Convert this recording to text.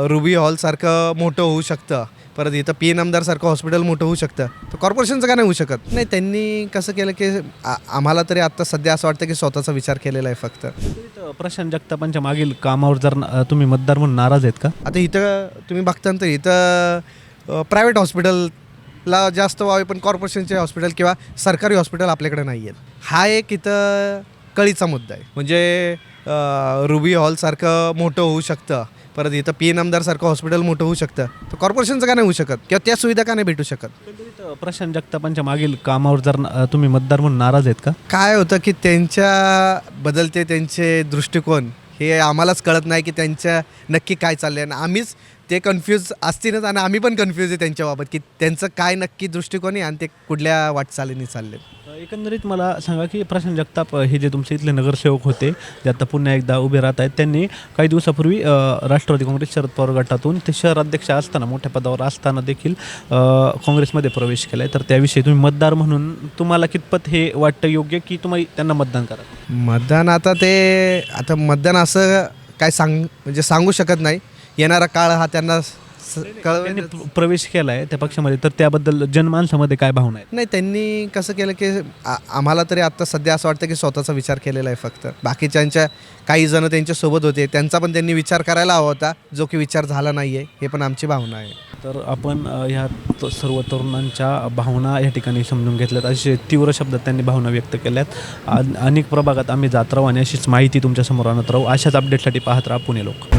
Ruby हॉलसारखं मोठं होऊ शकतं, परत इथं पी एन आमदारसारखं हॉस्पिटल मोठं होऊ शकतं, तर कॉर्पोरेशनचं का नाही होऊ शकत? नाही, त्यांनी कसं केलं की आम्हाला तरी आत्ता सध्या असं वाटतं की स्वतःचा विचार केलेला आहे फक्त. प्रशांत जगतापांच्या मागील कामावर जर तुम्ही मतदार म्हणून नाराज आहेत का? आता इथं तुम्ही बघता तर इथं प्रायव्हेट हॉस्पिटलला जास्त व्हावे, पण कॉर्पोरेशनचे हॉस्पिटल किंवा सरकारी हॉस्पिटल आपल्याकडे नाही आहेत. हा एक इथं कळीचा मुद्दा आहे. म्हणजे रुबी हॉलसारखं मोठं होऊ शकतं, परत इथं पी एन आमदारसारखं हॉस्पिटल मोठं होऊ शकतं, तर कॉर्पोरेशनचं का नाही होऊ शकत किंवा त्या सुविधा का नाही भेटू शकत? प्रशांत जगतापांच्या मागील कामावर जर तुम्ही मतदार म्हणून नाराज आहेत का? काय होतं की त्यांच्या बदलते त्यांचे दृष्टिकोन हे आम्हालाच कळत नाही की त्यांच्या नक्की काय चाललं आहे, आणि आम्हीच ते कन्फ्यूज असतीलच, आणि आम्ही पण कन्फ्यूज आहे त्यांच्याबाबत की त्यांचं काय नक्की दृष्टिकोन आहे आणि ते कुठल्या वाटचालीने चालले. एकंदरीत मला सांगा की प्रशांत जगताप हे जे तुमचे इथले नगरसेवक होते, जे आता पुन्हा एकदा उभे राहत आहेत, त्यांनी काही दिवसापूर्वी राष्ट्रवादी काँग्रेस शरद पवार गटातून ते शहराध्यक्ष असताना मोठ्या पदावर असताना देखील काँग्रेसमध्ये प्रवेश केला आहे. तर त्याविषयी तुम्ही मतदार म्हणून तुम्हाला कितपत हे वाटतं योग्य की तुम्ही त्यांना मतदान करा? मतदान आता मतदान असं काय म्हणजे सांगू शकत नाही. येणारा काळ हा त्यांना त्यांनी प्रवेश केला आहे त्या पक्षामध्ये, तर त्याबद्दल जनमानसामध्ये काय भावना आहेत? नाही, त्यांनी कसं केलं की आम्हाला तरी आत्ता सध्या असं वाटतं की स्वतःचा विचार केलेला आहे फक्त. बाकीच्यांच्या काही जण त्यांच्यासोबत होते, त्यांचा पण त्यांनी विचार करायला हवा होता, जो की विचार झाला नाही आहे, हे पण आमची भावना आहे. तर आपण ह्या सर्व तरुणांच्या भावना या ठिकाणी समजून घेतल्यात. असे तीव्र शब्दात त्यांनी भावना व्यक्त केल्यात. अनेक प्रभागात आम्ही जात राहू आणि अशीच माहिती तुमच्यासमोर आणत राहू. अशाच अपडेटसाठी पाहत राहा पुणे लोक.